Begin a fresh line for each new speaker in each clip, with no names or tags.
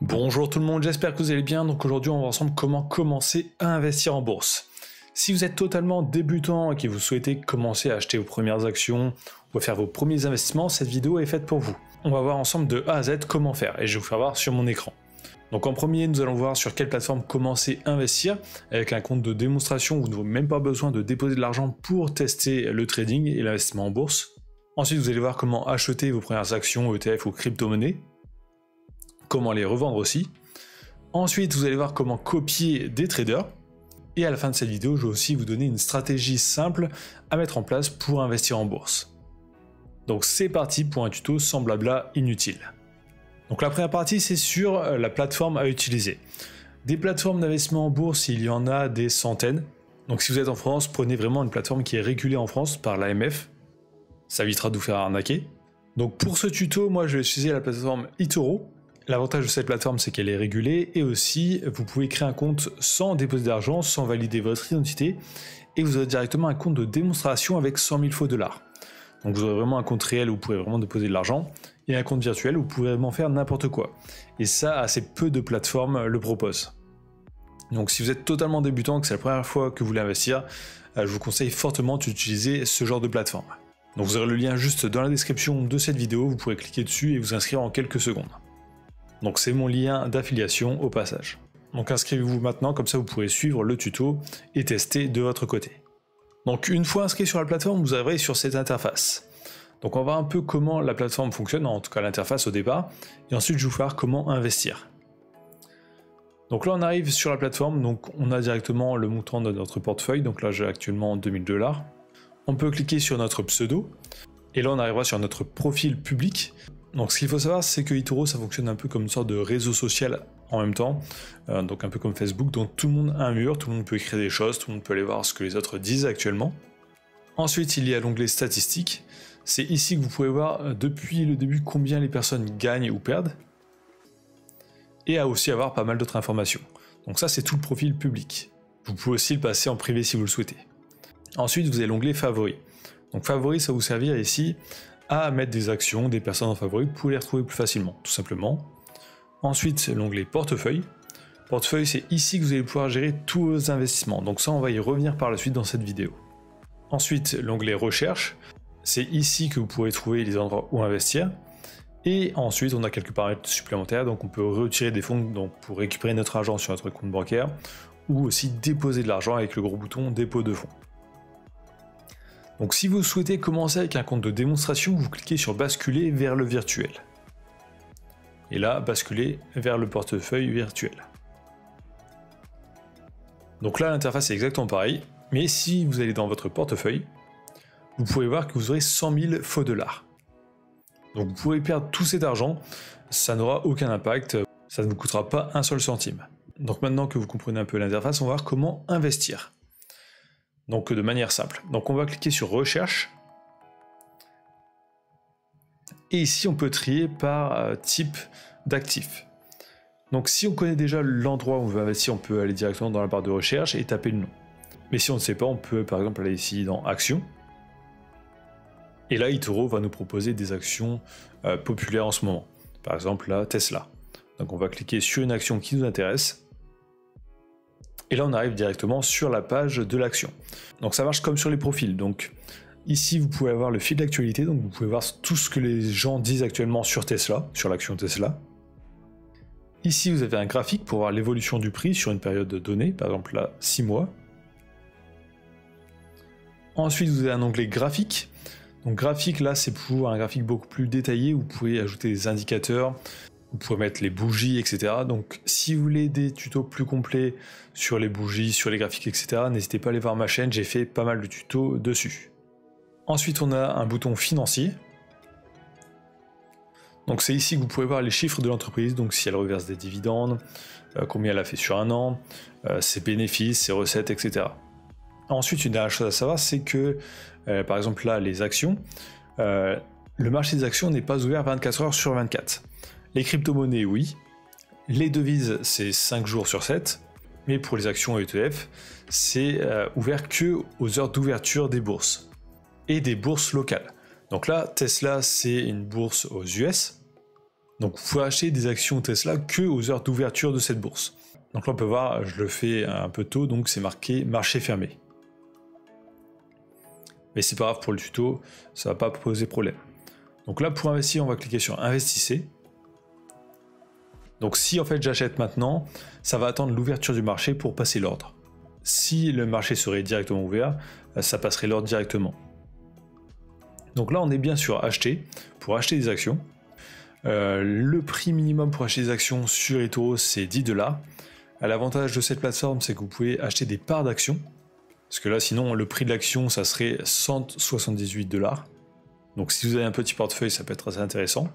Bonjour tout le monde, j'espère que vous allez bien. Donc aujourd'hui on va voir ensemble comment commencer à investir en bourse. Si vous êtes totalement débutant et que vous souhaitez commencer à acheter vos premières actions ou à faire vos premiers investissements, cette vidéo est faite pour vous. On va voir ensemble de A à Z comment faire et je vais vous faire voir sur mon écran. Donc en premier, nous allons voir sur quelle plateforme commencer à investir avec un compte de démonstration où vous n'avez même pas besoin de déposer de l'argent pour tester le trading et l'investissement en bourse. Ensuite, vous allez voir comment acheter vos premières actions, ETF ou crypto-monnaies, comment les revendre aussi. Ensuite, vous allez voir comment copier des traders. Et à la fin de cette vidéo, je vais aussi vous donner une stratégie simple à mettre en place pour investir en bourse. Donc c'est parti pour un tuto sans blabla inutile. Donc la première partie, c'est sur la plateforme à utiliser. Des plateformes d'investissement en bourse, il y en a des centaines. Donc si vous êtes en France, prenez vraiment une plateforme qui est régulée en France par l'AMF. Ça évitera de vous faire arnaquer. Donc pour ce tuto, moi je vais utiliser la plateforme eToro. L'avantage de cette plateforme, c'est qu'elle est régulée et aussi vous pouvez créer un compte sans déposer d'argent, sans valider votre identité et vous aurez directement un compte de démonstration avec 100 000 faux dollars. Donc vous aurez vraiment un compte réel où vous pouvez vraiment déposer de l'argent et un compte virtuel où vous pouvez vraiment faire n'importe quoi. Et ça, assez peu de plateformes le proposent. Donc si vous êtes totalement débutant, que c'est la première fois que vous voulez investir, je vous conseille fortement d'utiliser ce genre de plateforme. Donc vous aurez le lien juste dans la description de cette vidéo, vous pourrez cliquer dessus et vous inscrire en quelques secondes. Donc c'est mon lien d'affiliation au passage. Donc inscrivez-vous maintenant, comme ça vous pourrez suivre le tuto et tester de votre côté. Donc une fois inscrit sur la plateforme, vous arriverez sur cette interface. Donc on va voir un peu comment la plateforme fonctionne, en tout cas l'interface au départ, et ensuite je vais vous faire comment investir. Donc là on arrive sur la plateforme, donc on a directement le montant de notre portefeuille, donc là j'ai actuellement 2000 $. On peut cliquer sur notre pseudo, et là on arrivera sur notre profil public. Donc ce qu'il faut savoir, c'est que eToro ça fonctionne un peu comme une sorte de réseau social en même temps, donc un peu comme Facebook, donc tout le monde a un mur, tout le monde peut écrire des choses, tout le monde peut aller voir ce que les autres disent actuellement. Ensuite il y a l'onglet statistiques, c'est ici que vous pouvez voir depuis le début combien les personnes gagnent ou perdent, et à aussi avoir pas mal d'autres informations. Donc ça c'est tout le profil public. Vous pouvez aussi le passer en privé si vous le souhaitez. Ensuite vous avez l'onglet favoris. Donc favoris ça va vous servir ici à mettre des actions, des personnes en favoris pour les retrouver plus facilement, tout simplement. Ensuite, l'onglet portefeuille. Portefeuille, c'est ici que vous allez pouvoir gérer tous vos investissements. Donc ça, on va y revenir par la suite dans cette vidéo. Ensuite, l'onglet recherche. C'est ici que vous pourrez trouver les endroits où investir. Et ensuite, on a quelques paramètres supplémentaires. Donc on peut retirer des fonds donc, pour récupérer notre argent sur notre compte bancaire ou aussi déposer de l'argent avec le gros bouton dépôt de fonds. Donc si vous souhaitez commencer avec un compte de démonstration, vous cliquez sur basculer vers le virtuel. Et là, basculer vers le portefeuille virtuel. Donc là, l'interface est exactement pareil, mais si vous allez dans votre portefeuille, vous pouvez voir que vous aurez 100 000 faux dollars. Donc vous pouvez perdre tout cet argent, ça n'aura aucun impact, ça ne vous coûtera pas un seul centime. Donc maintenant que vous comprenez un peu l'interface, on va voir comment investir. Donc de manière simple. Donc on va cliquer sur recherche. Et ici on peut trier par type d'actif. Donc si on connaît déjà l'endroit où on veut investir, on peut aller directement dans la barre de recherche et taper le nom. Mais si on ne sait pas, on peut par exemple aller ici dans actions. Et là eToro va nous proposer des actions populaires en ce moment. Par exemple là Tesla. Donc on va cliquer sur une action qui nous intéresse. Et là, on arrive directement sur la page de l'action. Donc ça marche comme sur les profils. Donc ici, vous pouvez avoir le fil d'actualité. Donc vous pouvez voir tout ce que les gens disent actuellement sur Tesla, sur l'action Tesla. Ici, vous avez un graphique pour voir l'évolution du prix sur une période donnée, par exemple là, 6 mois. Ensuite, vous avez un onglet graphique. Donc graphique, là, c'est pour un graphique beaucoup plus détaillé où vous pouvez ajouter des indicateurs. Vous pouvez mettre les bougies, etc. Donc si vous voulez des tutos plus complets sur les bougies, sur les graphiques, etc., n'hésitez pas à aller voir ma chaîne, j'ai fait pas mal de tutos dessus. Ensuite, on a un bouton financier. Donc c'est ici que vous pouvez voir les chiffres de l'entreprise, donc si elle reverse des dividendes, combien elle a fait sur un an, ses bénéfices, ses recettes, etc. Ensuite, une dernière chose à savoir, c'est que, par exemple là, les actions, le marché des actions n'est pas ouvert 24 heures sur 24. Les crypto-monnaies, oui. Les devises, c'est 5 jours sur 7. Mais pour les actions ETF, c'est ouvert que aux heures d'ouverture des bourses. Et des bourses locales. Donc là, Tesla, c'est une bourse aux US. Donc vous pouvez acheter des actions Tesla que aux heures d'ouverture de cette bourse. Donc là on peut voir, je le fais un peu tôt, donc c'est marqué marché fermé. Mais c'est pas grave pour le tuto, ça va pas poser problème. Donc là pour investir, on va cliquer sur investissez. Donc si en fait j'achète maintenant, ça va attendre l'ouverture du marché pour passer l'ordre. Si le marché serait directement ouvert, ça passerait l'ordre directement. Donc là on est bien sur acheter, pour acheter des actions. Le prix minimum pour acheter des actions sur eToro c'est 10$. L'avantage de cette plateforme c'est que vous pouvez acheter des parts d'actions. Parce que là sinon le prix de l'action ça serait 178$. Donc si vous avez un petit portefeuille ça peut être assez intéressant.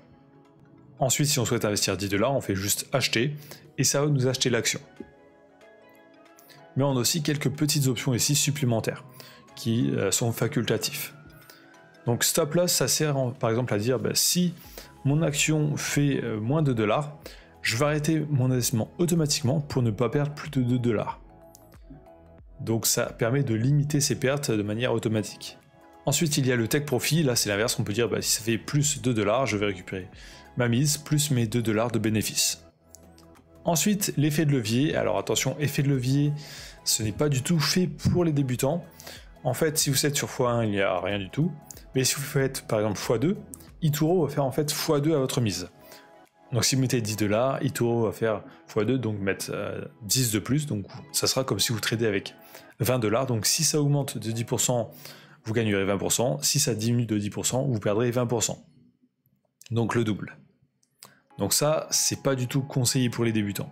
Ensuite si on souhaite investir 10$, on fait juste acheter et ça va nous acheter l'action. Mais on a aussi quelques petites options ici supplémentaires qui sont facultatifs. Donc stop loss ça sert par exemple à dire si mon action fait moins de $, je vais arrêter mon investissement automatiquement pour ne pas perdre plus de $2. Donc ça permet de limiter ses pertes de manière automatique. Ensuite il y a le take profit, là c'est l'inverse, on peut dire si ça fait plus de $, je vais récupérer ma mise plus mes $2 de bénéfice. Ensuite l'effet de levier, alors attention, effet de levier, ce n'est pas du tout fait pour les débutants. En fait si vous êtes sur x1 il n'y a rien du tout, mais si vous faites par exemple x2, eToro va faire en fait x2 à votre mise. Donc si vous mettez 10$, eToro va faire x2, donc mettre 10 de plus, donc ça sera comme si vous tradez avec 20$, donc si ça augmente de 10%, vous gagnerez 20%, si ça diminue de 10%, vous perdrez 20%. Donc le double. Donc ça, c'est pas du tout conseillé pour les débutants.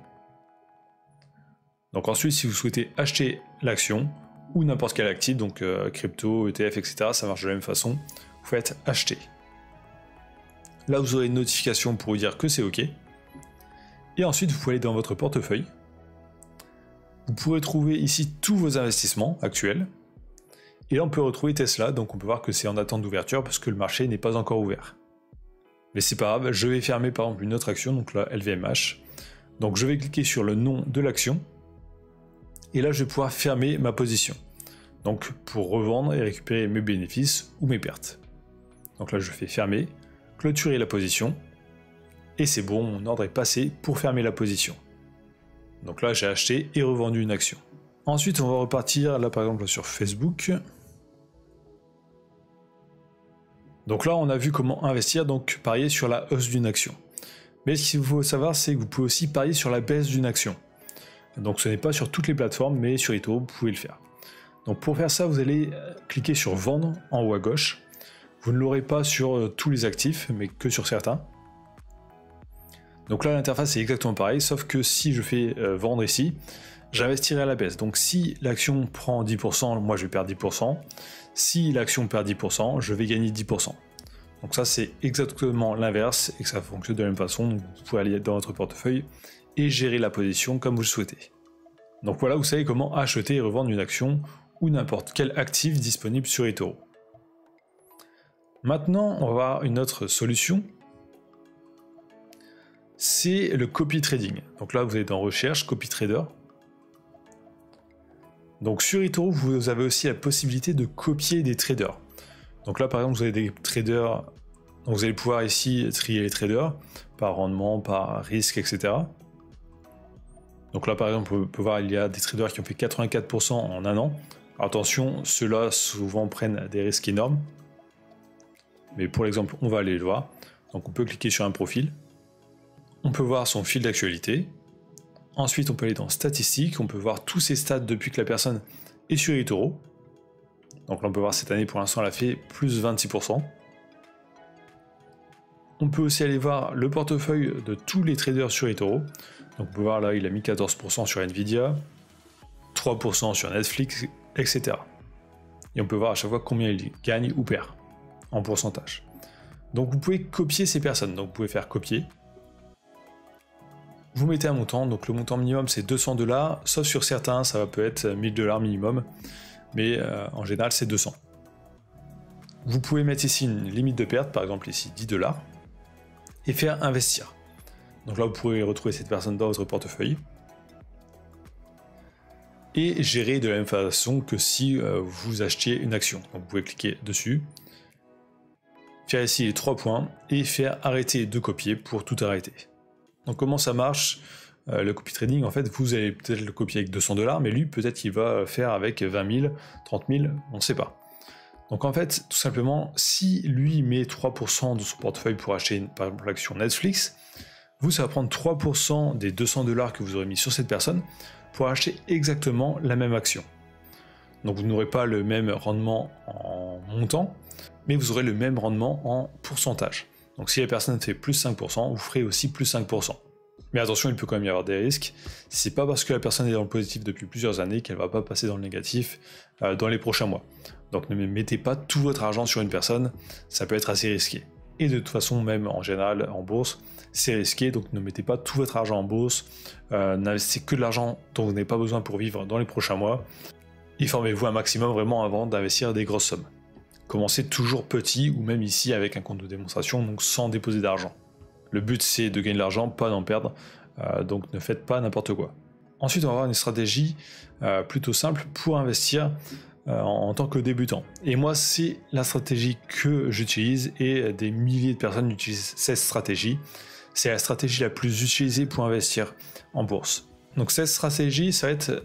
Donc ensuite, si vous souhaitez acheter l'action, ou n'importe quel actif, donc crypto, ETF, etc., ça marche de la même façon, vous faites acheter. Là, vous aurez une notification pour vous dire que c'est OK. Et ensuite, vous pouvez aller dans votre portefeuille. Vous pourrez trouver ici tous vos investissements actuels. Et là, on peut retrouver Tesla, donc on peut voir que c'est en attente d'ouverture parce que le marché n'est pas encore ouvert. Mais c'est pas grave, je vais fermer par exemple une autre action, donc là, LVMH. Donc je vais cliquer sur le nom de l'action. Et là, je vais pouvoir fermer ma position. Donc pour revendre et récupérer mes bénéfices ou mes pertes. Donc là, je fais fermer, clôturer la position. Et c'est bon, mon ordre est passé pour fermer la position. Donc là, j'ai acheté et revendu une action. Ensuite, on va repartir là par exemple sur Facebook. Donc là, on a vu comment investir, donc parier sur la hausse d'une action. Mais ce qu'il faut savoir, c'est que vous pouvez aussi parier sur la baisse d'une action. Donc ce n'est pas sur toutes les plateformes, mais sur eToro, vous pouvez le faire. Donc pour faire ça, vous allez cliquer sur vendre en haut à gauche. Vous ne l'aurez pas sur tous les actifs, mais que sur certains. Donc là, l'interface est exactement pareil, sauf que si je fais vendre ici, j'investirai à la baisse. Donc si l'action prend 10%, moi je vais perdre 10%. Si l'action perd 10%, je vais gagner 10%. Donc ça c'est exactement l'inverse et que ça fonctionne de la même façon. Donc vous pouvez aller dans votre portefeuille et gérer la position comme vous le souhaitez. Donc voilà, vous savez comment acheter et revendre une action ou n'importe quel actif disponible sur eToro. Maintenant, on va voir une autre solution. C'est le copy trading. Donc là, vous êtes dans recherche, copy trader. Donc sur eToro, vous avez aussi la possibilité de copier des traders. Donc là, par exemple, vous avez des traders, donc vous allez pouvoir ici trier les traders par rendement, par risque, etc. Donc là, par exemple, on peut voir il y a des traders qui ont fait 84% en un an. Alors, attention, ceux-là souvent prennent des risques énormes. Mais pour l'exemple, on va aller le voir. Donc on peut cliquer sur un profil. On peut voir son fil d'actualité. Ensuite, on peut aller dans statistiques, on peut voir tous ses stats depuis que la personne est sur eToro. Donc là, on peut voir cette année, pour l'instant, elle a fait plus 26%. On peut aussi aller voir le portefeuille de tous les traders sur eToro. Donc on peut voir là, il a mis 14% sur Nvidia, 3% sur Netflix, etc. Et on peut voir à chaque fois combien il gagne ou perd en pourcentage. Donc vous pouvez copier ces personnes. Donc vous pouvez faire copier. Vous mettez un montant, donc le montant minimum c'est 200$, sauf sur certains ça peut être 1000$ minimum, mais en général c'est 200. Vous pouvez mettre ici une limite de perte, par exemple ici 10$, et faire investir. Donc là vous pourrez retrouver cette personne dans votre portefeuille, et gérer de la même façon que si vous achetiez une action. Donc vous pouvez cliquer dessus, faire ici les 3 points et faire arrêter de copier pour tout arrêter. Donc comment ça marche le copy trading? En fait, vous allez peut-être le copier avec 200 $, mais lui peut-être qu'il va faire avec 20 000, 30 000, on ne sait pas. Donc en fait, tout simplement, si lui met 3% de son portefeuille pour acheter par exemple l'action Netflix, vous, ça va prendre 3% des 200 $ que vous aurez mis sur cette personne pour acheter exactement la même action. Donc vous n'aurez pas le même rendement en montant, mais vous aurez le même rendement en pourcentage. Donc si la personne fait plus 5%, vous ferez aussi plus 5%. Mais attention, il peut quand même y avoir des risques. C'est pas parce que la personne est dans le positif depuis plusieurs années qu'elle va pas passer dans le négatif dans les prochains mois. Donc ne mettez pas tout votre argent sur une personne, ça peut être assez risqué. Et de toute façon, même en général en bourse, c'est risqué, donc ne mettez pas tout votre argent en bourse, n'investissez que de l'argent dont vous n'avez pas besoin pour vivre dans les prochains mois, et formez-vous un maximum vraiment avant d'investir des grosses sommes. Commencez toujours petit, ou même ici avec un compte de démonstration, donc sans déposer d'argent. Le but c'est de gagner de l'argent, pas d'en perdre, donc ne faites pas n'importe quoi. Ensuite on va avoir une stratégie plutôt simple pour investir en tant que débutant. Et moi c'est la stratégie que j'utilise, et des milliers de personnes utilisent cette stratégie. C'est la stratégie la plus utilisée pour investir en bourse. Donc cette stratégie, ça va être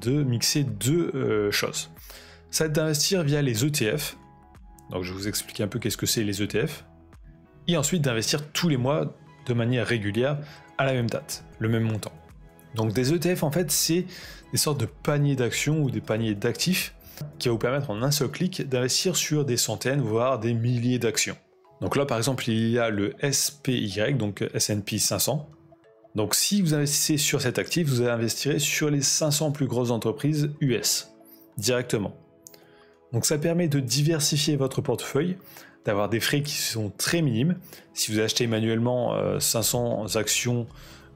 de mixer deux choses. Ça va être d'investir via les ETF. Donc je vais vous expliquer un peu qu'est-ce que c'est les ETF. Et ensuite d'investir tous les mois de manière régulière à la même date, le même montant. Donc des ETF en fait c'est des sortes de paniers d'actions ou des paniers d'actifs qui va vous permettre en un seul clic d'investir sur des centaines voire des milliers d'actions. Donc là par exemple il y a le SPY, donc S&P 500. Donc si vous investissez sur cet actif, vous investirez sur les 500 plus grosses entreprises US directement. Donc ça permet de diversifier votre portefeuille, d'avoir des frais qui sont très minimes. Si vous achetez manuellement 500 actions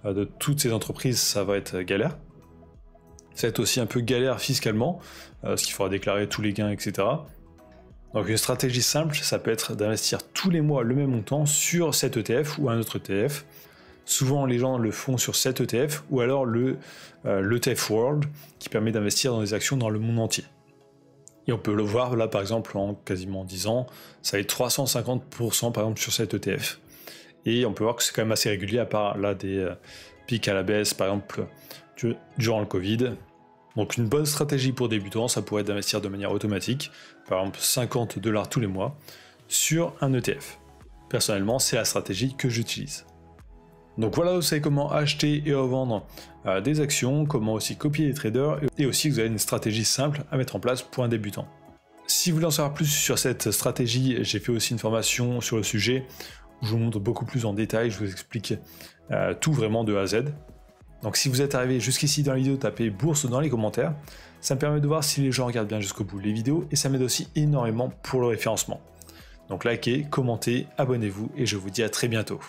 de toutes ces entreprises, ça va être galère. Ça va être aussi un peu galère fiscalement, parce qu'il faudra déclarer tous les gains, etc. Donc une stratégie simple, ça peut être d'investir tous les mois le même montant sur cet ETF ou un autre ETF. Souvent les gens le font sur cet ETF ou alors l'ETF World qui permet d'investir dans des actions dans le monde entier. Et on peut le voir là par exemple en quasiment 10 ans, ça va être 350% par exemple sur cet ETF. Et on peut voir que c'est quand même assez régulier à part là des pics à la baisse par exemple durant le Covid. Donc une bonne stratégie pour débutants, ça pourrait être d'investir de manière automatique, par exemple 50 $ tous les mois, sur un ETF. Personnellement, c'est la stratégie que j'utilise. Donc voilà, vous savez comment acheter et revendre des actions, comment aussi copier les traders, et aussi vous avez une stratégie simple à mettre en place pour un débutant. Si vous voulez en savoir plus sur cette stratégie, j'ai fait aussi une formation sur le sujet, où je vous montre beaucoup plus en détail, je vous explique tout vraiment de A à Z. Donc si vous êtes arrivé jusqu'ici dans la vidéo, tapez bourse dans les commentaires. Ça me permet de voir si les gens regardent bien jusqu'au bout les vidéos et ça m'aide aussi énormément pour le référencement. Donc likez, commentez, abonnez-vous et je vous dis à très bientôt.